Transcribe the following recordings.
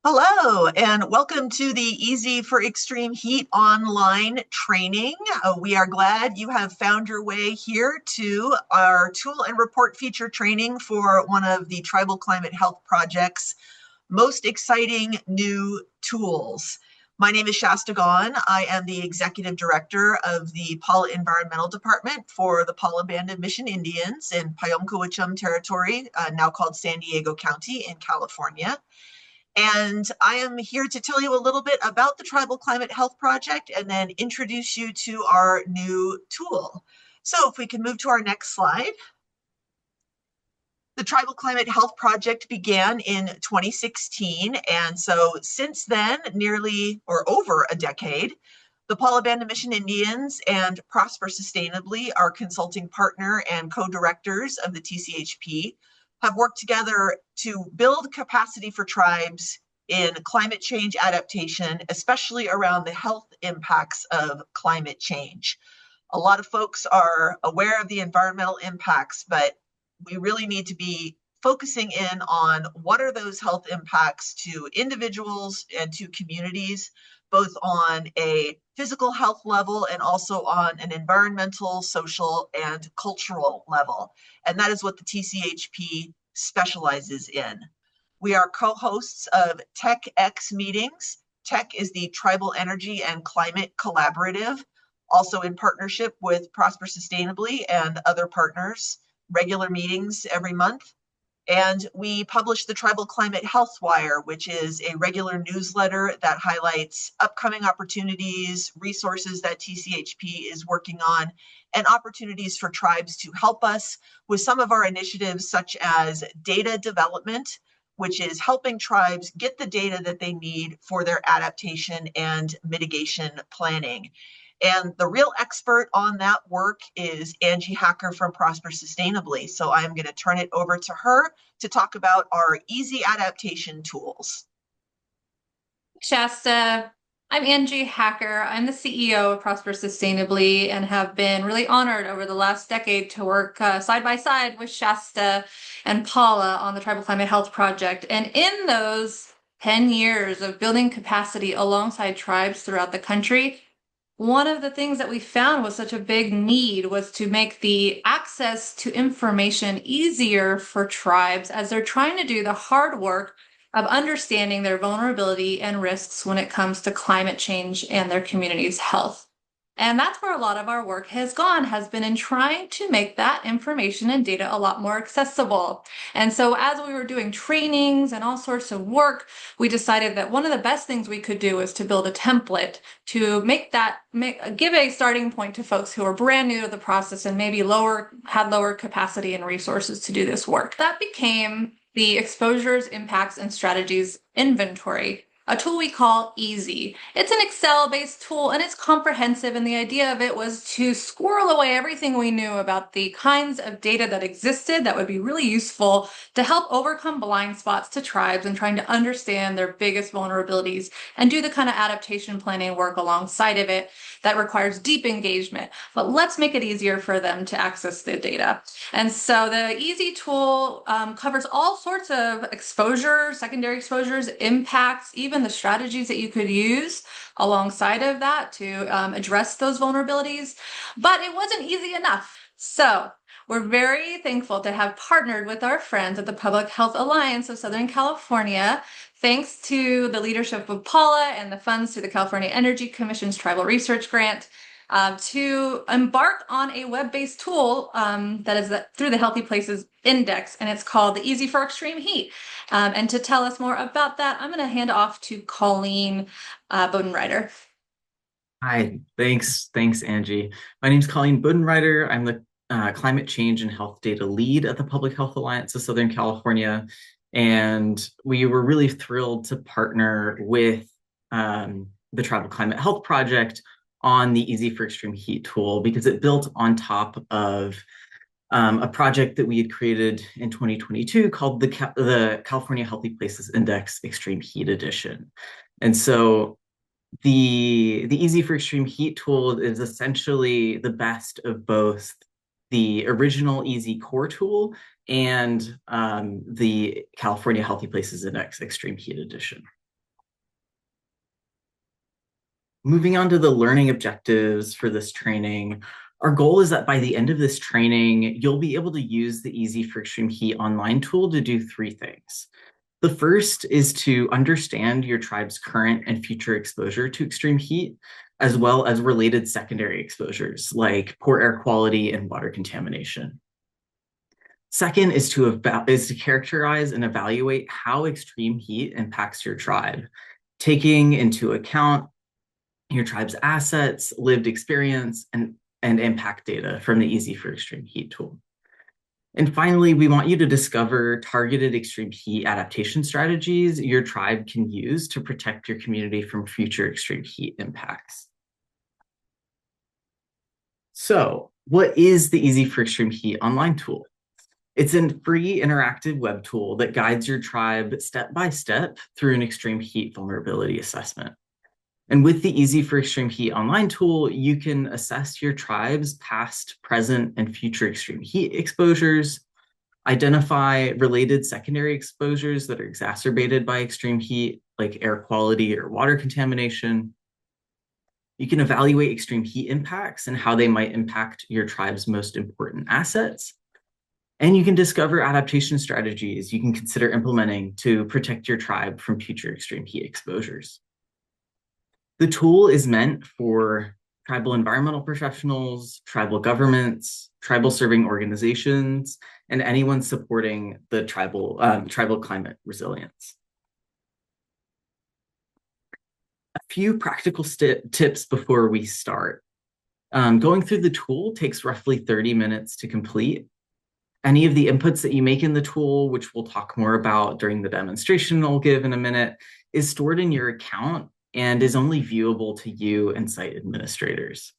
Hello, and welcome to the EISI for Extreme Heat Online training. We are glad you have found your way here to our tool and report feature training for one of the Tribal Climate Health Project's most exciting new tools. My name is Shasta Gaughan. I am the Executive Director of the Paula Environmental Department for the Paula Band of Mission Indians in Payom Territory, now called San Diego County in California. And I am here to tell you a little bit about the Tribal Climate Health Project and then introduce you to our new tool. So if we can move to our next slide. The Tribal Climate Health Project began in 2016. And so since then, nearly or over a decade, the Paula Band of Mission Indians and Prosper Sustainably, our consulting partner and co-directors of the TCHP, have worked together to build capacity for tribes in climate change adaptation, especially around the health impacts of climate change. A lot of folks are aware of the environmental impacts, but we really need to be focusing in on what are those health impacts to individuals and to communities, both on a physical health level and also on an environmental, social, and cultural level. And that is what the TCHP specializes in. We are co-hosts of TechX meetings. Tech is the Tribal Energy and Climate Collaborative, also in partnership with Prosper Sustainably and other partners, regular meetings every month. And we publish the Tribal Climate Health Wire, which is a regular newsletter that highlights upcoming opportunities, resources that TCHP is working on, and opportunities for tribes to help us with some of our initiatives, such as data development, which is helping tribes get the data that they need for their adaptation and mitigation planning. And the real expert on that work is Angie Hacker from Prosper Sustainably. So I'm going to turn it over to her to talk about our easy adaptation tools. Shasta. I'm Angie Hacker. I'm the CEO of Prosper Sustainably and have been really honored over the last decade to work side by side with Shasta and Paula on the Tribal Climate Health Project. And in those 10 years of building capacity alongside tribes throughout the country, one of the things that we found was such a big need was to make the access to information easier for tribes as they're trying to do the hard work of understanding their vulnerability and risks when it comes to climate change and their community's health. And that's where a lot of our work has been in trying to make that information and data a lot more accessible. And so as we were doing trainings and all sorts of work, we decided that one of the best things we could do is to build a template to give a starting point to folks who are brand new to the process and maybe had lower capacity and resources to do this work. That became the Exposures, Impacts, and Strategies Inventory, a tool we call EISI. It's an Excel-based tool and it's comprehensive, and the idea of it was to squirrel away everything we knew about the kinds of data that existed that would be really useful to help overcome blind spots to tribes and trying to understand their biggest vulnerabilities and do the kind of adaptation planning work alongside of it that requires deep engagement. But let's make it easier for them to access the data. And so the EISI tool covers all sorts of exposures, secondary exposures, impacts, even the strategies that you could use alongside of that to address those vulnerabilities. But it wasn't easy enough. So we're very thankful to have partnered with our friends at the Public Health Alliance of Southern California, thanks to the leadership of Paula and the funds through the California Energy Commission's Tribal Research Grant, to embark on a web-based tool that is through the Healthy Places Index, and it's called the EISI for Extreme Heat. And to tell us more about that, I'm going to hand off to Colleen Bodenreiter. Hi, thanks, Angie. My name is Colleen Bodenreiter. I'm the Climate Change and Health Data Lead at the Public Health Alliance of Southern California. And we were really thrilled to partner with the Tribal Climate Health Project on the EISI for Extreme Heat tool because it built on top of a project that we had created in 2022 called the California Healthy Places Index Extreme Heat Edition. And so the EISI for Extreme Heat tool is essentially the best of both the original EISI core tool and the California Healthy Places Index Extreme Heat Edition. Moving on to the learning objectives for this training, our goal is that by the end of this training, you'll be able to use the EISI for Extreme Heat online tool to do three things. The first is to understand your tribe's current and future exposure to extreme heat, as well as related secondary exposures like poor air quality and water contamination. Second is to characterize and evaluate how extreme heat impacts your tribe, taking into account your tribe's assets, lived experience, and impact data from the EISI for Extreme Heat tool. And finally, we want you to discover targeted extreme heat adaptation strategies your tribe can use to protect your community from future extreme heat impacts. So, what is the EISI for Extreme Heat online tool? It's a free interactive web tool that guides your tribe step by step through an extreme heat vulnerability assessment. And with the EISI for Extreme Heat online tool, you can assess your tribe's past, present, and future extreme heat exposures, identify related secondary exposures that are exacerbated by extreme heat, like air quality or water contamination. You can evaluate extreme heat impacts and how they might impact your tribe's most important assets. And you can discover adaptation strategies you can consider implementing to protect your tribe from future extreme heat exposures. The tool is meant for tribal environmental professionals, tribal governments, tribal serving organizations, and anyone supporting the tribal climate resilience. A few practical tips before we start. Going through the tool takes roughly 30 minutes to complete. Any of the inputs that you make in the tool, which we'll talk more about during the demonstration I'll give in a minute, is stored in your account and is only viewable to you and site administrators.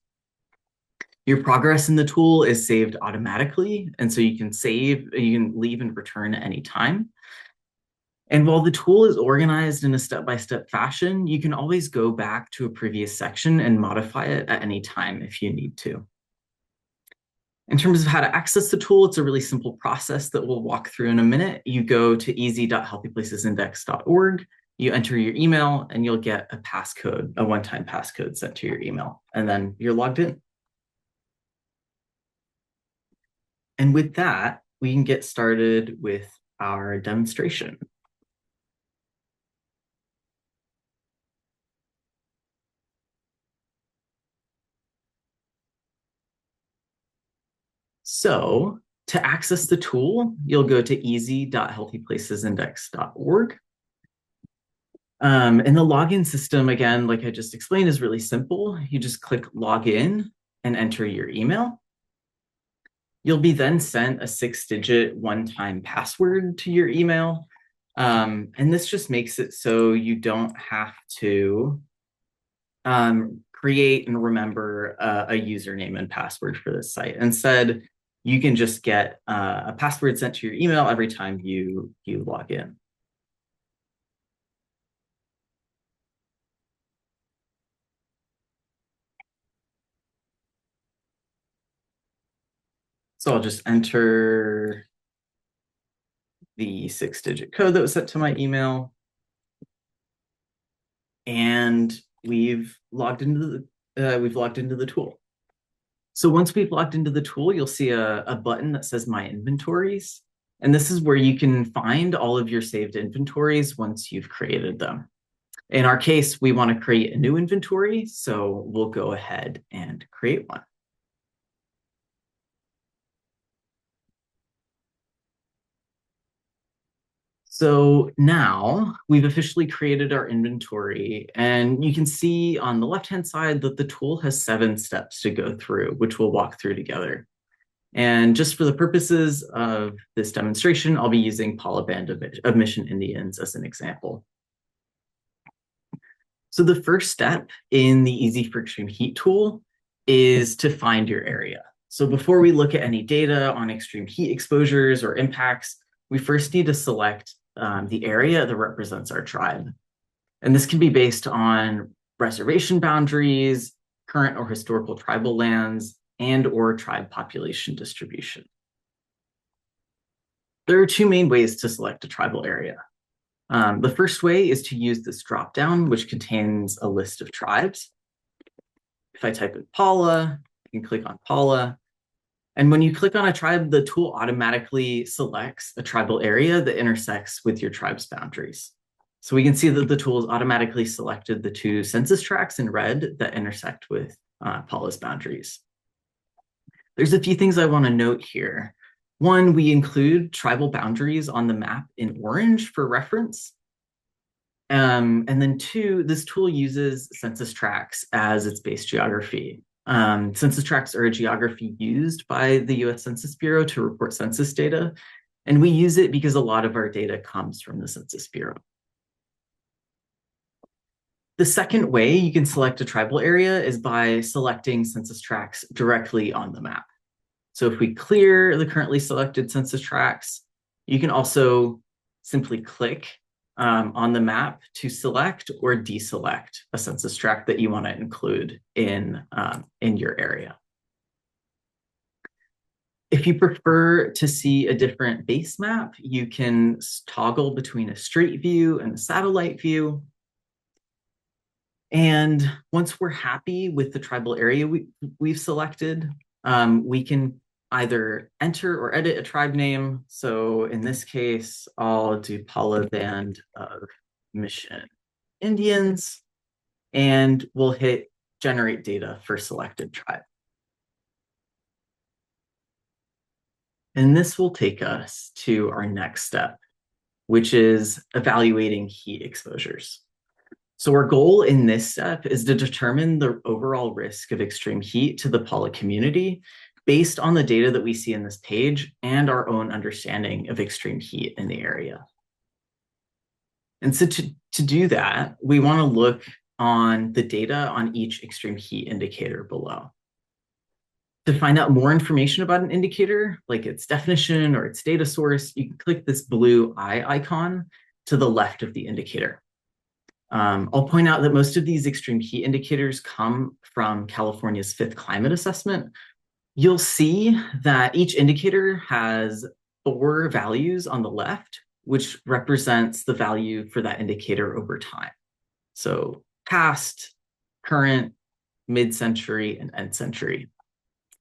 Your progress in the tool is saved automatically, and so you can leave and return at any time. And while the tool is organized in a step-by-step fashion, you can always go back to a previous section and modify it at any time if you need to. In terms of how to access the tool, it's a really simple process that we'll walk through in a minute. You go to eisi.healthyplacesindex.org, you enter your email, and you'll get a passcode, a one-time passcode sent to your email, and then you're logged in. And with that, we can get started with our demonstration. So to access the tool, you'll go to eisi.healthyplacesindex.org. And the login system, again, like I just explained, is really simple. You just click login and enter your email. You'll be then sent a 6-digit one-time password to your email. And this just makes it so you don't have to create and remember a username and password for this site. Instead, you can just get a password sent to your email every time you log in. So I'll just enter the 6-digit code that was sent to my email. And we've logged into the tool. So once we've logged into the tool, you'll see a button that says My Inventories. And this is where you can find all of your saved inventories once you've created them. In our case, we want to create a new inventory, so we'll go ahead and create one. So now we've officially created our inventory, and you can see on the left-hand side that the tool has 7 steps to go through, which we'll walk through together. And just for the purposes of this demonstration, I'll be using Paula Band of Mission Indians as an example. So the first step in the EISI for Extreme Heat tool is to find your area. So before we look at any data on extreme heat exposures or impacts, we first need to select the area that represents our tribe. And this can be based on reservation boundaries, current or historical tribal lands, and or tribe population distribution. There are 2 main ways to select a tribal area. The first way is to use this dropdown, which contains a list of tribes. If I type in Paula, I can click on Paula. And when you click on a tribe, the tool automatically selects a tribal area that intersects with your tribe's boundaries. So we can see that the tool has automatically selected the 2 census tracts in red that intersect with Paula's boundaries. There's a few things I want to note here. One, we include tribal boundaries on the map in orange for reference. And then 2, this tool uses census tracts as its base geography. Census tracts are a geography used by the US Census Bureau to report census data, and we use it because a lot of our data comes from the Census Bureau. The second way you can select a tribal area is by selecting census tracts directly on the map. So if we clear the currently selected census tracts, you can also simply click on the map to select or deselect a census tract that you want to include in your area. If you prefer to see a different base map, you can toggle between a straight view and a satellite view. And once we're happy with the tribal area we've selected, we can either enter or edit a tribe name. So in this case, I'll do Paula Band of Mission Indians, and we'll hit generate data for selected tribe. And this will take us to our next step, which is evaluating heat exposures. So our goal in this step is to determine the overall risk of extreme heat to the Paula community based on the data that we see in this page and our own understanding of extreme heat in the area. And so to do that, we want to look on the data on each extreme heat indicator below. To find out more information about an indicator, like its definition or its data source, you can click this blue eye icon to the left of the indicator. I'll point out that most of these extreme heat indicators come from California's 5th climate assessment. You'll see that each indicator has 4 values on the left, which represents the value for that indicator over time. So past, current, mid-century, and end-century.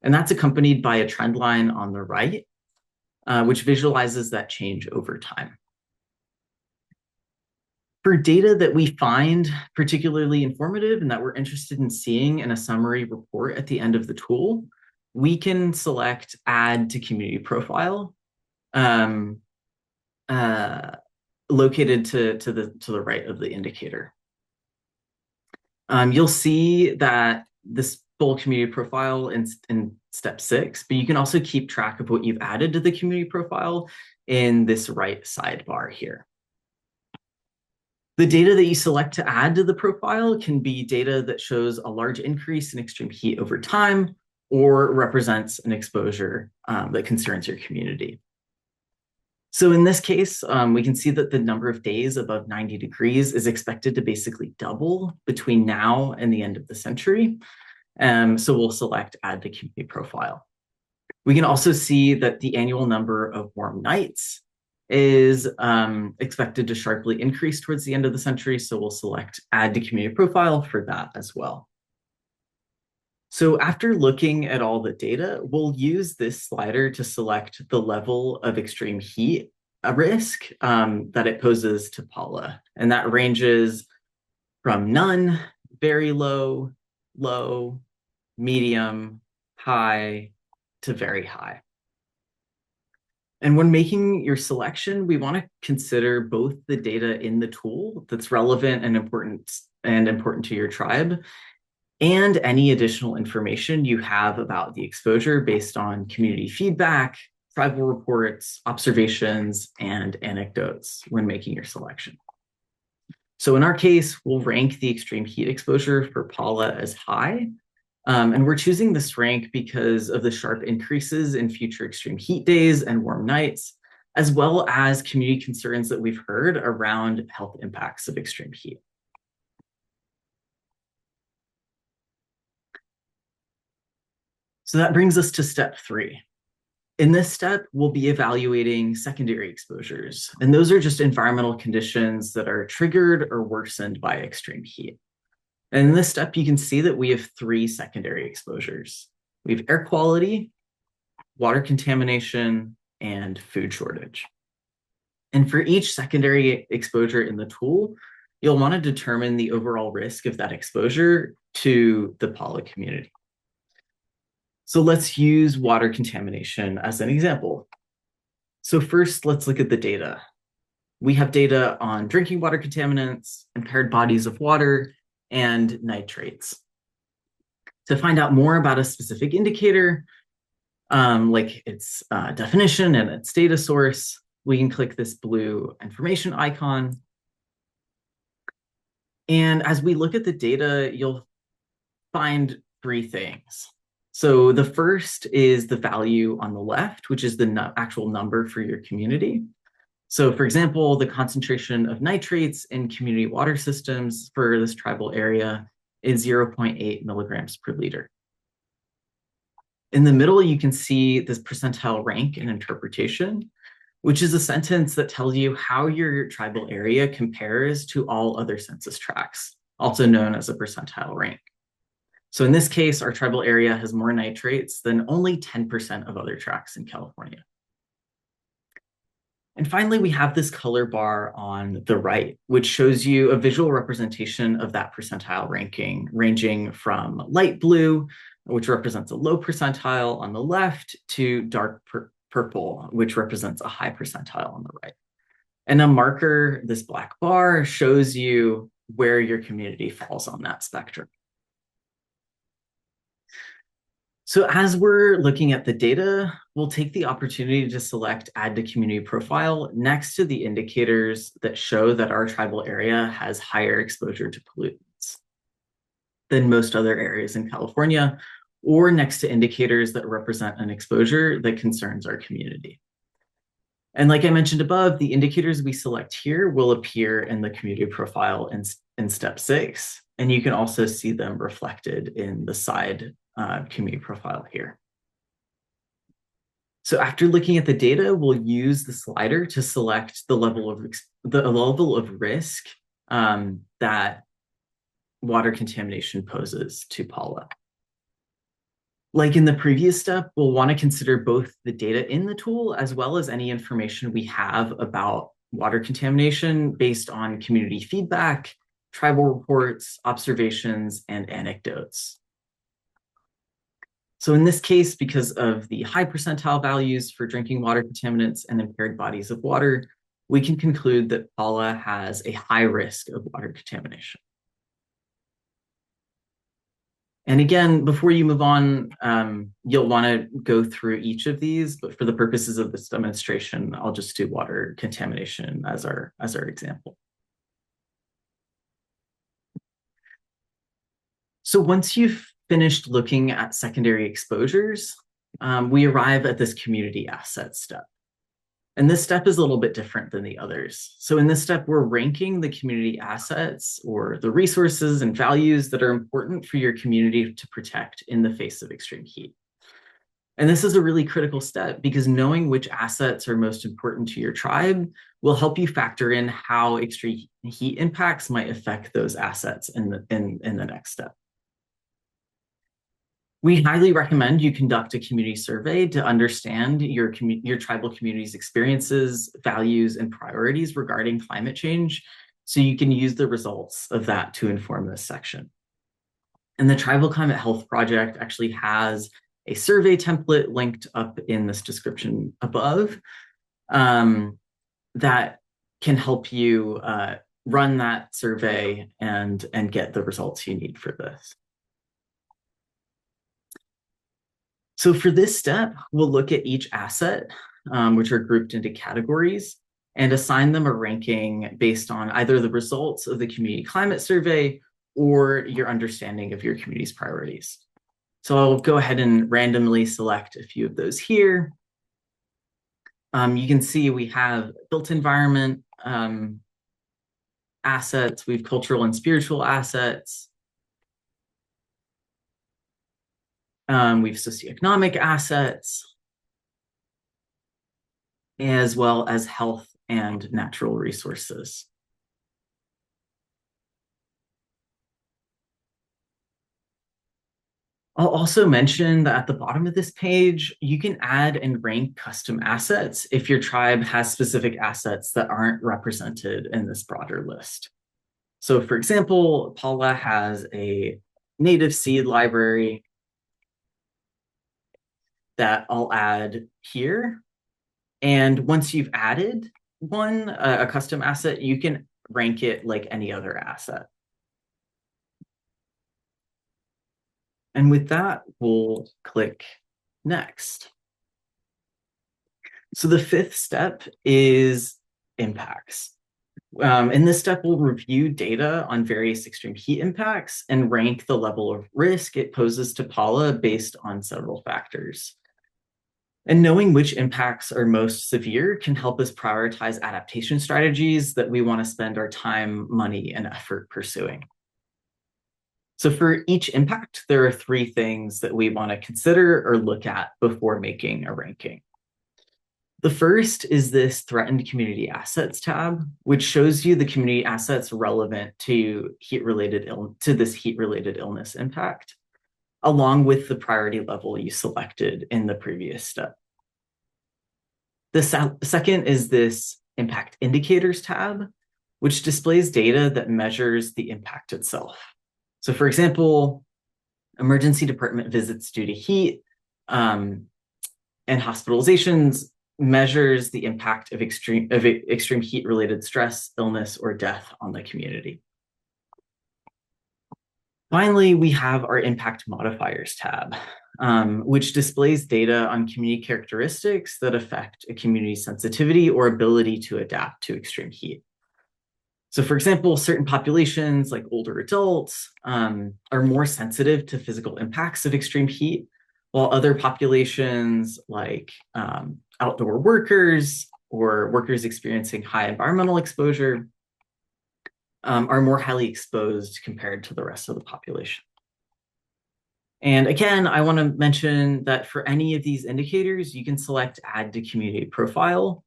And that's accompanied by a trend line on the right, which visualizes that change over time. For data that we find particularly informative and that we're interested in seeing in a summary report at the end of the tool, we can select Add to Community Profile, located to the right of the indicator. You'll see that this full community profile in step 6, but you can also keep track of what you've added to the community profile in this right sidebar here. The data that you select to add to the profile can be data that shows a large increase in extreme heat over time or represents an exposure that concerns your community. So in this case, we can see that the number of days above 90 degrees is expected to basically double between now and the end of the century. So we'll select Add to Community Profile. We can also see that the annual number of warm nights is expected to sharply increase towards the end of the century. So we'll select Add to Community Profile for that as well. So after looking at all the data, we'll use this slider to select the level of extreme heat risk that it poses to Paula. And that ranges from none, very low, low, medium, high, to very high. And when making your selection, we want to consider both the data in the tool that's relevant and important to your tribe, and any additional information you have about the exposure based on community feedback, tribal reports, observations, and anecdotes when making your selection. So in our case, we'll rank the extreme heat exposure for Paula as high. And we're choosing this rank because of the sharp increases in future extreme heat days and warm nights, as well as community concerns that we've heard around health impacts of extreme heat. So that brings us to step 3. In this step, we'll be evaluating secondary exposures, and those are just environmental conditions that are triggered or worsened by extreme heat. And in this step, you can see that we have 3 secondary exposures. We have air quality, water contamination, and food shortage. And for each secondary exposure in the tool, you'll want to determine the overall risk of that exposure to the Pala community. So let's use water contamination as an example. So first, let's look at the data. We have data on drinking water contaminants, impaired bodies of water, and nitrates. To find out more about a specific indicator, like its definition and its data source, we can click this blue information icon. And as we look at the data, you'll find 3 things. So the first is the value on the left, which is the actual number for your community. So for example, the concentration of nitrates in community water systems for this tribal area is 0.8 milligrams per liter. In the middle, you can see this percentile rank and interpretation, which is a sentence that tells you how your tribal area compares to all other census tracts, also known as a percentile rank. So in this case, our tribal area has more nitrates than only 10% of other tracts in California. And finally, we have this color bar on the right, which shows you a visual representation of that percentile ranking, ranging from light blue, which represents a low percentile on the left, to dark purple, which represents a high percentile on the right. And a marker, this black bar, shows you where your community falls on that spectrum. So as we're looking at the data, we'll take the opportunity to select Add to Community Profile next to the indicators that show that our tribal area has higher exposure to pollutants than most other areas in California, or next to indicators that represent an exposure that concerns our community. And like I mentioned above, the indicators we select here will appear in the community profile in step 6, and you can also see them reflected in the side community profile here. So after looking at the data, we'll use the slider to select the level of risk that water contamination poses to Pala. Like in the previous step, we'll want to consider both the data in the tool as well as any information we have about water contamination based on community feedback, tribal reports, observations, and anecdotes. So in this case, because of the high percentile values for drinking water contaminants and impaired bodies of water, we can conclude that Pala has a high risk of water contamination. And again, before you move on, you'll want to go through each of these, but for the purposes of this demonstration, I'll just do water contamination as our example. So once you've finished looking at secondary exposures, we arrive at this community asset step. And this step is a little bit different than the others. So in this step, we're ranking the community assets or the resources and values that are important for your community to protect in the face of extreme heat. And this is a really critical step because knowing which assets are most important to your tribe will help you factor in how extreme heat impacts might affect those assets in the next step. We highly recommend you conduct a community survey to understand your tribal community's experiences, values, and priorities regarding climate change, so you can use the results of that to inform this section. And the Tribal Climate Health Project actually has a survey template linked up in this description above that can help you run that survey and get the results you need for this. So for this step, we'll look at each asset, which are grouped into categories, and assign them a ranking based on either the results of the community climate survey or your understanding of your community's priorities. So I'll go ahead and randomly select a few of those here. You can see we have built environment assets, we have cultural and spiritual assets, we have socioeconomic assets, as well as health and natural resources. I'll also mention that at the bottom of this page, you can add and rank custom assets if your tribe has specific assets that aren't represented in this broader list. So for example, Paula has a native seed library that I'll add here. And once you've added one, a custom asset, you can rank it like any other asset. And with that, we'll click next. So the fifth step is impacts. In this step, we'll review data on various extreme heat impacts and rank the level of risk it poses to Paula based on several factors. And knowing which impacts are most severe can help us prioritize adaptation strategies that we want to spend our time, money, and effort pursuing. So for each impact, there are 3 things that we want to consider or look at before making a ranking. The first is this threatened community assets tab, which shows you the community assets relevant to this heat-related illness impact, along with the priority level you selected in the previous step. The second is this impact indicators tab, which displays data that measures the impact itself. So for example, emergency department visits due to heat and hospitalizations measures the impact of extreme heat-related stress, illness, or death on the community. Finally, we have our impact modifiers tab, which displays data on community characteristics that affect a community's sensitivity or ability to adapt to extreme heat. So for example, certain populations like older adults are more sensitive to physical impacts of extreme heat, while other populations like outdoor workers or workers experiencing high environmental exposure are more highly exposed compared to the rest of the population. And again, I want to mention that for any of these indicators, you can select Add to Community Profile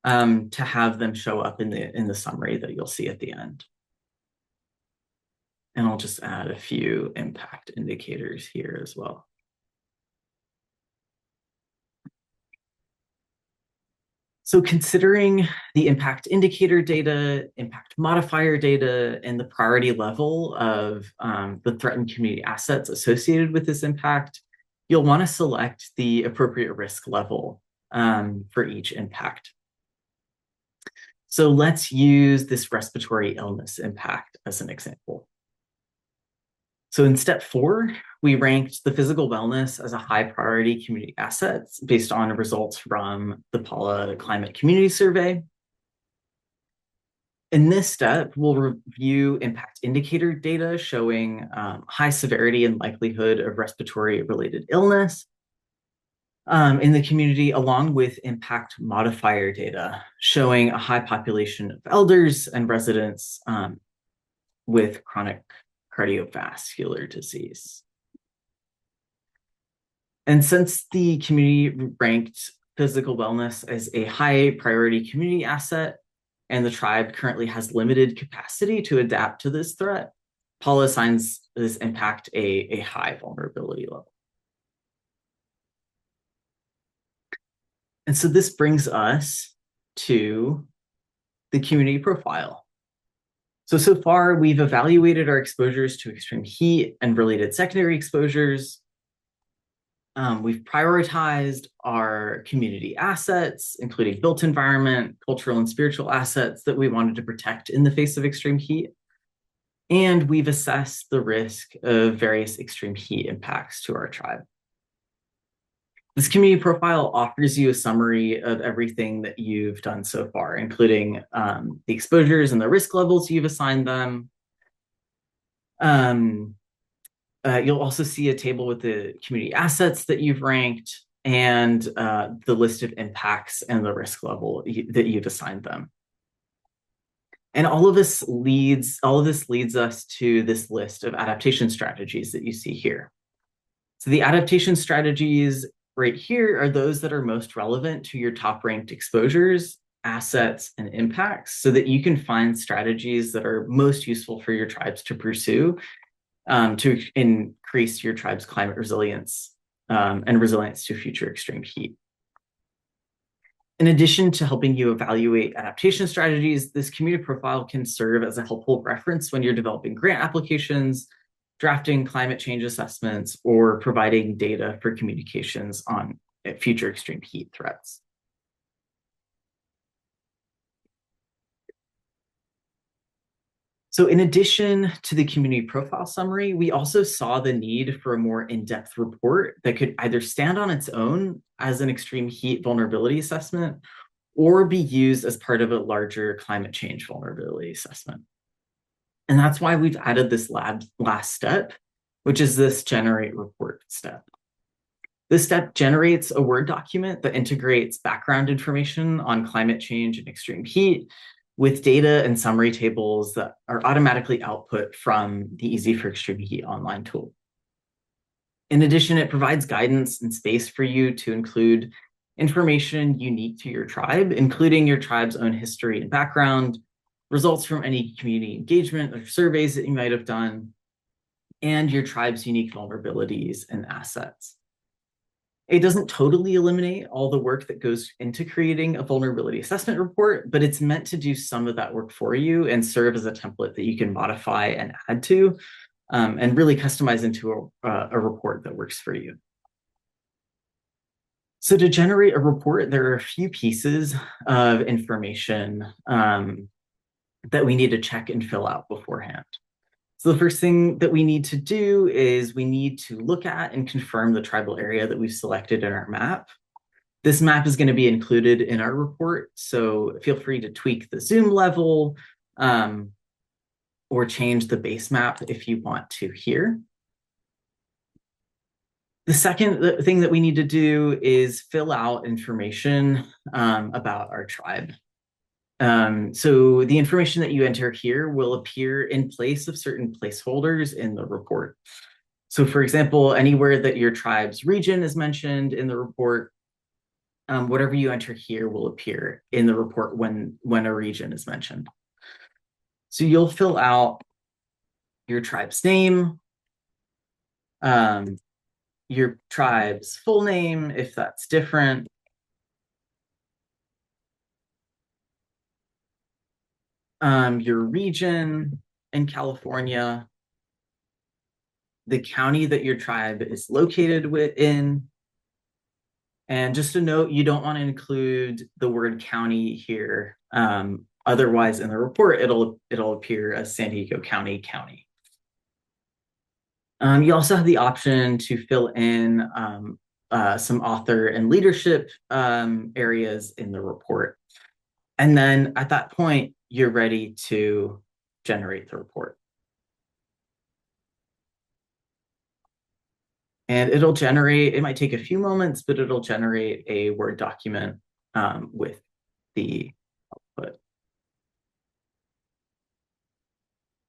to have them show up in the summary that you'll see at the end. And I'll just add a few impact indicators here as well. So considering the impact indicator data, impact modifier data, and the priority level of the threatened community assets associated with this impact, you'll want to select the appropriate risk level for each impact. So let's use this respiratory illness impact as an example. So in step 4, we ranked the physical wellness as a high priority community asset based on results from the Paula Climate Community Survey. In this step, we'll review impact indicator data showing high severity and likelihood of respiratory related illness in the community, along with impact modifier data showing a high population of elders and residents with chronic cardiovascular disease. And since the community ranked physical wellness as a high priority community asset, and the tribe currently has limited capacity to adapt to this threat, Paula assigns this impact a high vulnerability level. And so this brings us to the community profile. So far, we've evaluated our exposures to extreme heat and related secondary exposures. We've prioritized our community assets, including built environment, cultural and spiritual assets that we wanted to protect in the face of extreme heat. And we've assessed the risk of various extreme heat impacts to our tribe. This community profile offers you a summary of everything that you've done so far, including the exposures and the risk levels you've assigned them. You'll also see a table with the community assets that you've ranked and the list of impacts and the risk level that you've assigned them. And all of this leads us to this list of adaptation strategies that you see here. So the adaptation strategies right here are those that are most relevant to your top ranked exposures, assets, and impacts so that you can find strategies that are most useful for your tribes to pursue to increase your tribe's climate resilience and resilience to future extreme heat. In addition to helping you evaluate adaptation strategies, this community profile can serve as a helpful reference when you're developing grant applications, drafting climate change assessments, or providing data for communications on future extreme heat threats. So in addition to the community profile summary, we also saw the need for a more in-depth report that could either stand on its own as an extreme heat vulnerability assessment or be used as part of a larger climate change vulnerability assessment. And that's why we've added this last step, which is this generate report step. This step generates a Word document that integrates background information on climate change and extreme heat with data and summary tables that are automatically output from the EISI for Extreme Heat Online tool. In addition, it provides guidance and space for you to include information unique to your tribe, including your tribe's own history and background, results from any community engagement or surveys that you might have done, and your tribe's unique vulnerabilities and assets. It doesn't totally eliminate all the work that goes into creating a vulnerability assessment report, but it's meant to do some of that work for you and serve as a template that you can modify and add to, and really customize into a report that works for you. So to generate a report, there are a few pieces of information that we need to check and fill out beforehand. So the first thing that we need to do is we need to look at and confirm the tribal area that we've selected in our map. This map is going to be included in our report, so feel free to tweak the zoom level or change the base map if you want to here. The second thing that we need to do is fill out information about our tribe. So the information that you enter here will appear in place of certain placeholders in the report. So for example, anywhere that your tribe's region is mentioned in the report, whatever you enter here will appear in the report when a region is mentioned. So you'll fill out your tribe's name, your tribe's full name, if that's different, your region in California, the county that your tribe is located within. And just a note, you don't want to include the word county here. Otherwise, in the report, it'll appear as San Diego County. You also have the option to fill in some author and leadership areas in the report. And then at that point, you're ready to generate the report. And it'll generate, it might take a few moments, but it'll generate a Word document with the output.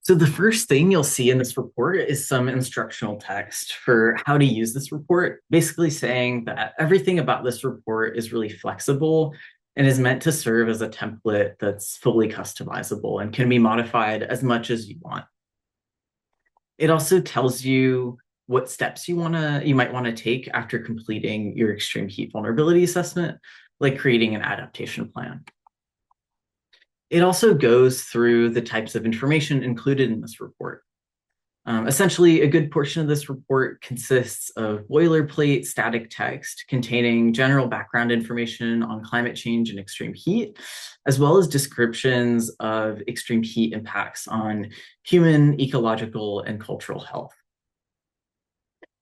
So the first thing you'll see in this report is some instructional text for how to use this report, basically saying that everything about this report is really flexible and is meant to serve as a template that's fully customizable and can be modified as much as you want. It also tells you what steps you might want to take after completing your extreme heat vulnerability assessment, like creating an adaptation plan. It also goes through the types of information included in this report. Essentially, a good portion of this report consists of boilerplate static text containing general background information on climate change and extreme heat, as well as descriptions of extreme heat impacts on human, ecological, and cultural health.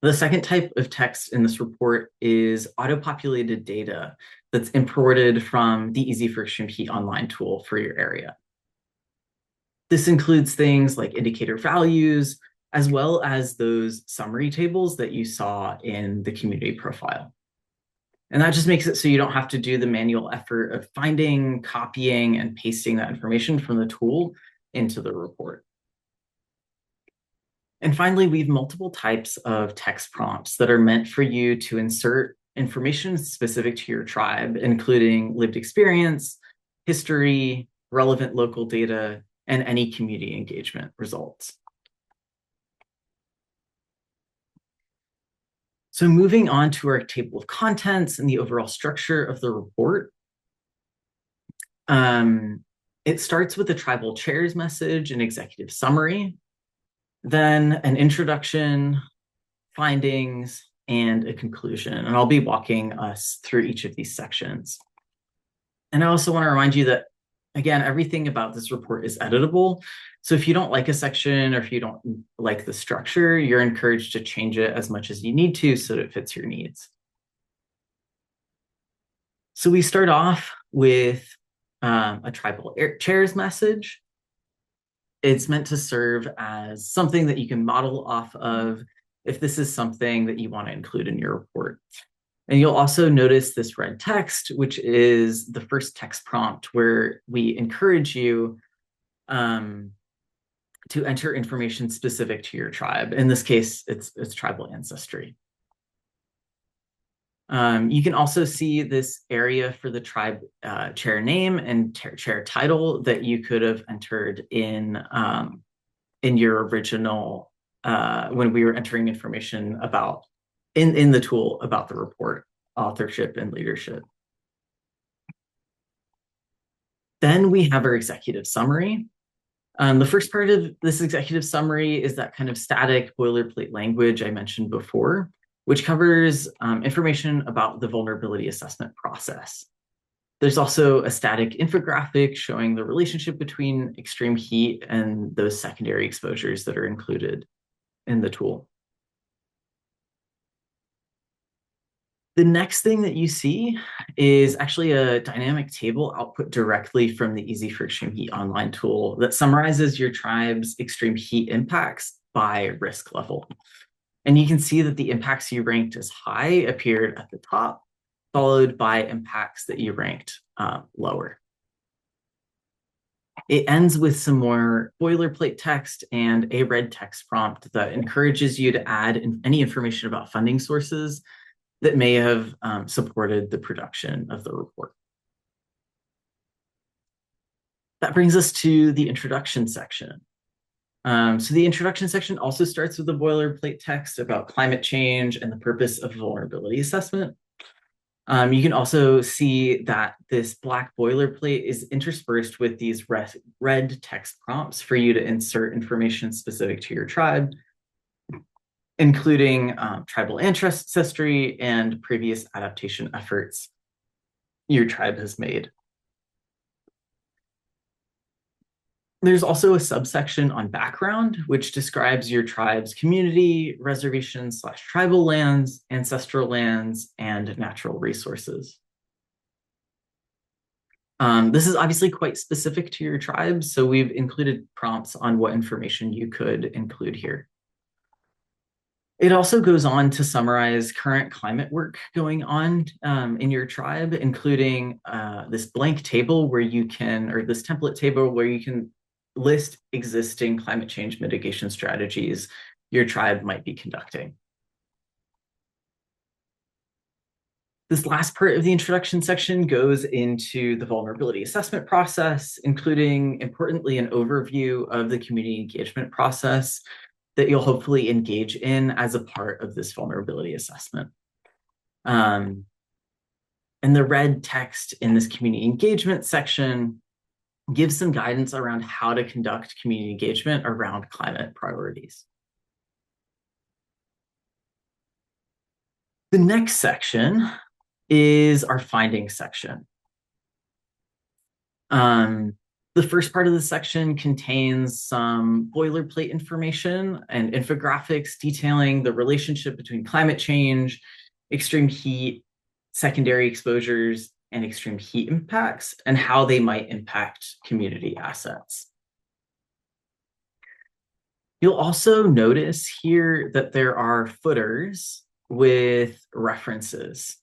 The second type of text in this report is auto-populated data that's imported from the EISI for Extreme Heat Online tool for your area. This includes things like indicator values, as well as those summary tables that you saw in the community profile. And that just makes it so you don't have to do the manual effort of finding, copying, and pasting that information from the tool into the report. And finally, we have multiple types of text prompts that are meant for you to insert information specific to your tribe, including lived experience, history, relevant local data, and any community engagement results. So moving on to our table of contents and the overall structure of the report. It starts with the tribal chair's message and executive summary, then an introduction, findings, and a conclusion. And I'll be walking us through each of these sections. And I also want to remind you that, again, everything about this report is editable. So if you don't like a section or if you don't like the structure, you're encouraged to change it as much as you need to so that it fits your needs. So we start off with a tribal chair's message. It's meant to serve as something that you can model off of if this is something that you want to include in your report. And you'll also notice this red text, which is the first text prompt where we encourage you to enter information specific to your tribe. In this case, it's tribal ancestry. You can also see this area for the tribe chair name and chair title that you could have entered in your original, when we were entering information about, in the tool about the report, authorship and leadership. Then we have our executive summary. The first part of this executive summary is that kind of static boilerplate language I mentioned before, which covers information about the vulnerability assessment process. There's also a static infographic showing the relationship between extreme heat and those secondary exposures that are included in the tool. The next thing that you see is actually a dynamic table output directly from the EISI for Extreme Heat Online tool that summarizes your tribe's extreme heat impacts by risk level. And you can see that the impacts you ranked as high appeared at the top, followed by impacts that you ranked lower. It ends with some more boilerplate text and a red text prompt that encourages you to add any information about funding sources that may have supported the production of the report. That brings us to the introduction section. So the introduction section also starts with the boilerplate text about climate change and the purpose of vulnerability assessment. You can also see that this black boilerplate is interspersed with these red text prompts for you to insert information specific to your tribe, including tribal ancestry and previous adaptation efforts your tribe has made. There's also a subsection on background, which describes your tribe's community, reservation/tribal lands, ancestral lands, and natural resources. This is obviously quite specific to your tribe, so we've included prompts on what information you could include here. It also goes on to summarize current climate work going on in your tribe, including this blank table where you can, or this template table where you can list existing climate change mitigation strategies your tribe might be conducting. This last part of the introduction section goes into the vulnerability assessment process, including, importantly, an overview of the community engagement process that you'll hopefully engage in as a part of this vulnerability assessment. And the red text in this community engagement section gives some guidance around how to conduct community engagement around climate priorities. The next section is our findings section. The first part of the section contains some boilerplate information and infographics detailing the relationship between climate change, extreme heat, secondary exposures, and extreme heat impacts, and how they might impact community assets. You'll also notice here that there are footers with references.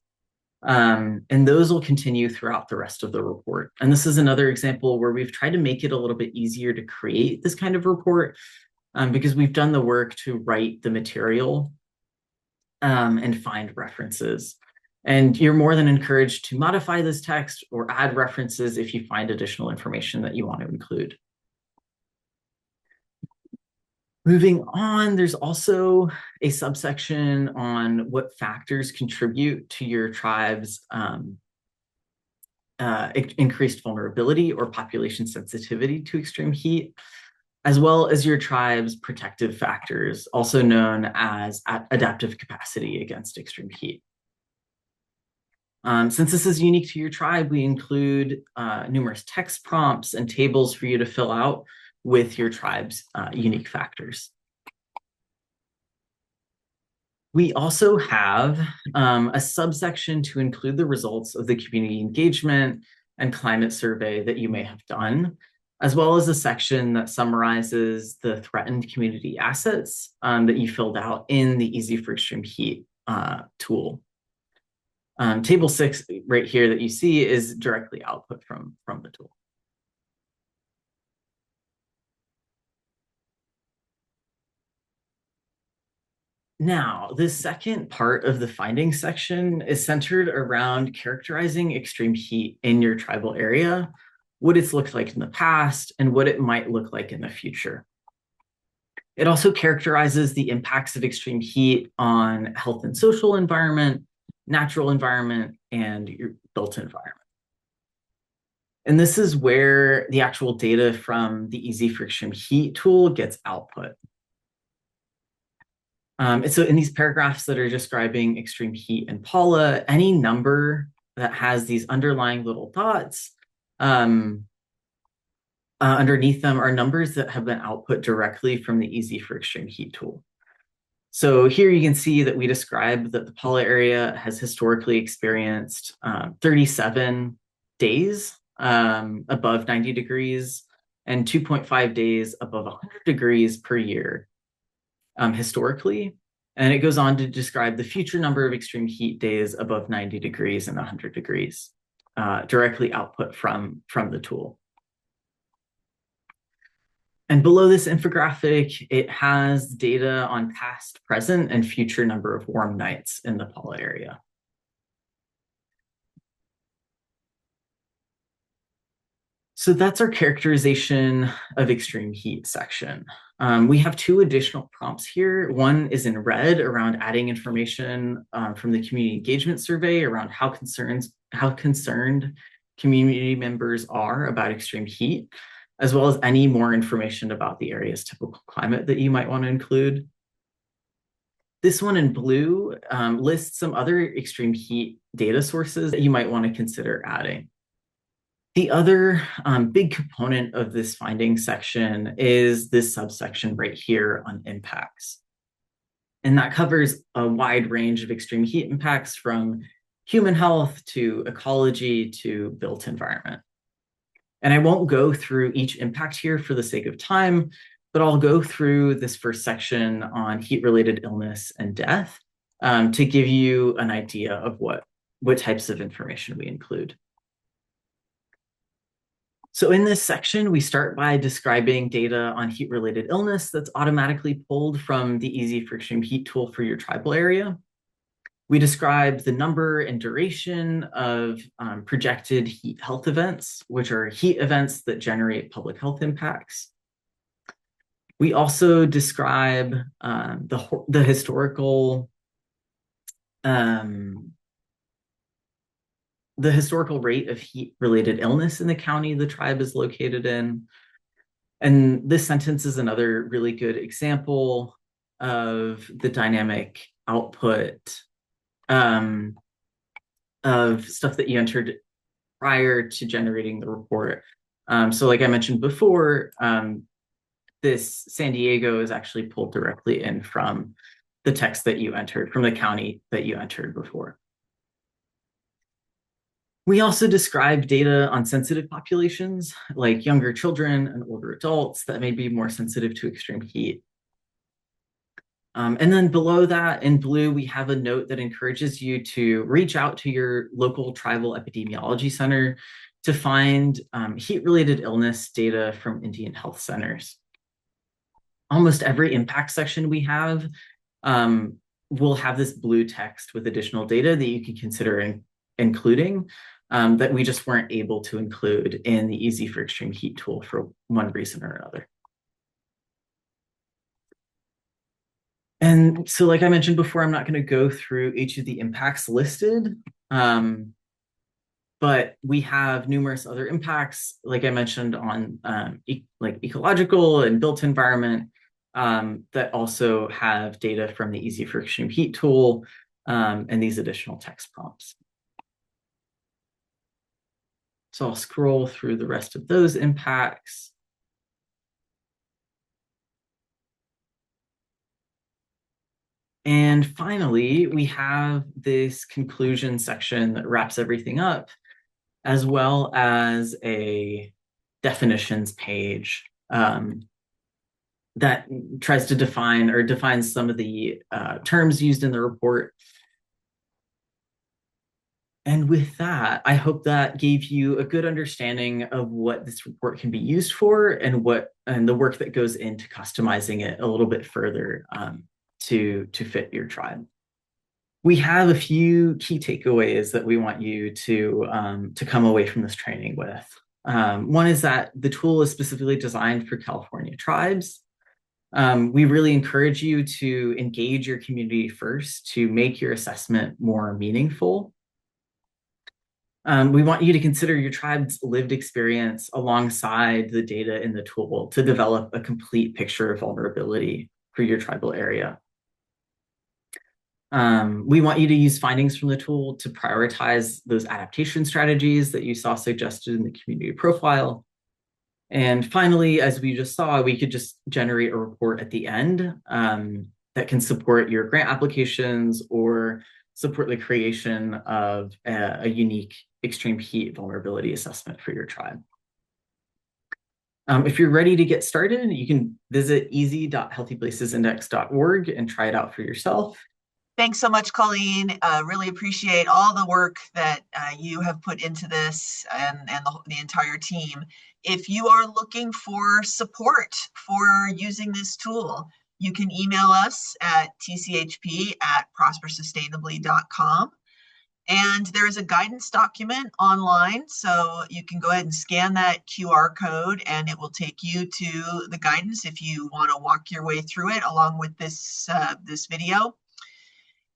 And those will continue throughout the rest of the report. And this is another example where we've tried to make it a little bit easier to create this kind of report because we've done the work to write the material and find references. And you're more than encouraged to modify this text or add references if you find additional information that you want to include. Moving on, there's also a subsection on what factors contribute to your tribe's increased vulnerability or population sensitivity to extreme heat, as well as your tribe's protective factors, also known as adaptive capacity against extreme heat. Since this is unique to your tribe, we include numerous text prompts and tables for you to fill out with your tribe's unique factors. We also have a subsection to include the results of the community engagement and climate survey that you may have done, as well as a section that summarizes the threatened community assets that you filled out in the EISI for Extreme Heat tool. Table 6 right here that you see is directly output from the tool. Now, this second part of the findings section is centered around characterizing extreme heat in your tribal area, what it's looked like in the past, and what it might look like in the future. It also characterizes the impacts of extreme heat on health and social environment, natural environment, and your built environment. And this is where the actual data from the EISI for Extreme Heat tool gets output. And so in these paragraphs that are describing extreme heat and Paula, any number that has these underlying little dots underneath them are numbers that have been output directly from the EISI for Extreme Heat tool. So here you can see that we describe that the Paula area has historically experienced 37 days above 90 degrees and 2.5 days above 100 degrees per year historically. And it goes on to describe the future number of extreme heat days above 90 degrees and 100 degrees, directly output from the tool. And below this infographic, it has data on past, present, and future number of warm nights in the Paula area. So that's our characterization of extreme heat section. We have two additional prompts here. One is in red around adding information from the community engagement survey around how concerned community members are about extreme heat, as well as any more information about the area's typical climate that you might want to include. This one in blue lists some other extreme heat data sources that you might want to consider adding. The other big component of this finding section is this subsection right here on impacts. And that covers a wide range of extreme heat impacts from human health to ecology to built environment. And I won't go through each impact here for the sake of time, but I'll go through this first section on heat-related illness and death to give you an idea of what types of information we include. So in this section, we start by describing data on heat-related illness that's automatically pulled from the EISI for Extreme Heat tool for your tribal area. We describe the number and duration of projected heat health events, which are heat events that generate public health impacts. We also describe the historical rate of heat-related illness in the county the tribe is located in. And this sentence is another really good example of the dynamic output of stuff that you entered prior to generating the report. So like I mentioned before, this San Diego is actually pulled directly in from the text that you entered, from the county that you entered before. We also describe data on sensitive populations, like younger children and older adults that may be more sensitive to extreme heat. And then below that, in blue, we have a note that encourages you to reach out to your local tribal epidemiology center to find heat-related illness data from Indian health centers. Almost every impact section we have will have this blue text with additional data that you can consider including that we just weren't able to include in the EISI for Extreme Heat tool for one reason or another. And so, like I mentioned before, I'm not going to go through each of the impacts listed, but we have numerous other impacts, like I mentioned, on like ecological and built environment, that also have data from the EISI for Extreme Heat tool, and these additional text prompts. So I'll scroll through the rest of those impacts. And finally, we have this conclusion section that wraps everything up, as well as a definitions page that tries to define or defines some of the terms used in the report. And with that, I hope that gave you a good understanding of what this report can be used for and the work that goes into customizing it a little bit further to fit your tribe. We have a few key takeaways that we want you to come away from this training with. One is that the tool is specifically designed for California tribes. We really encourage you to engage your community first to make your assessment more meaningful. We want you to consider your tribe's lived experience alongside the data in the tool to develop a complete picture of vulnerability for your tribal area. We want you to use findings from the tool to prioritize those adaptation strategies that you saw suggested in the community profile. And finally, as we just saw, we could just generate a report at the end that can support your grant applications or support the creation of a unique extreme heat vulnerability assessment for your tribe. If you're ready to get started, you can visit eisi.healthyplacesindex.org and try it out for yourself. Thanks so much, Colleen. Really appreciate all the work that you have put into this and the entire team. If you are looking for support for using this tool, you can email us at tchp@prospersustainably.com. And there is a guidance document online, so you can go ahead and scan that QR code and it will take you to the guidance if you want to walk your way through it along with this video.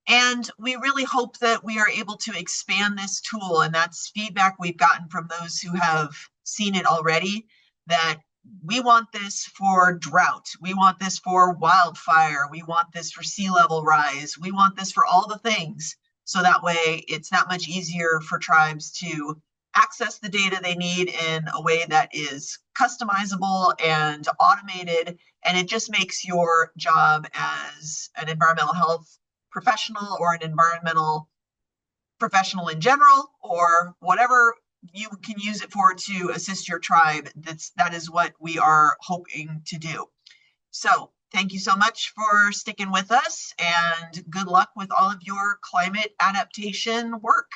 And we really hope that we are able to expand this tool, and that's feedback we've gotten from those who have seen it already, that we want this for drought, we want this for wildfire, we want this for sea level rise, we want this for all the things, so that way it's that much easier for tribes to access the data they need in a way that is customizable and automated, and it just makes your job as an environmental health professional or an environmental professional in general, or whatever you can use it for to assist your tribe. That is what we are hoping to do. So thank you so much for sticking with us, and good luck with all of your climate adaptation work.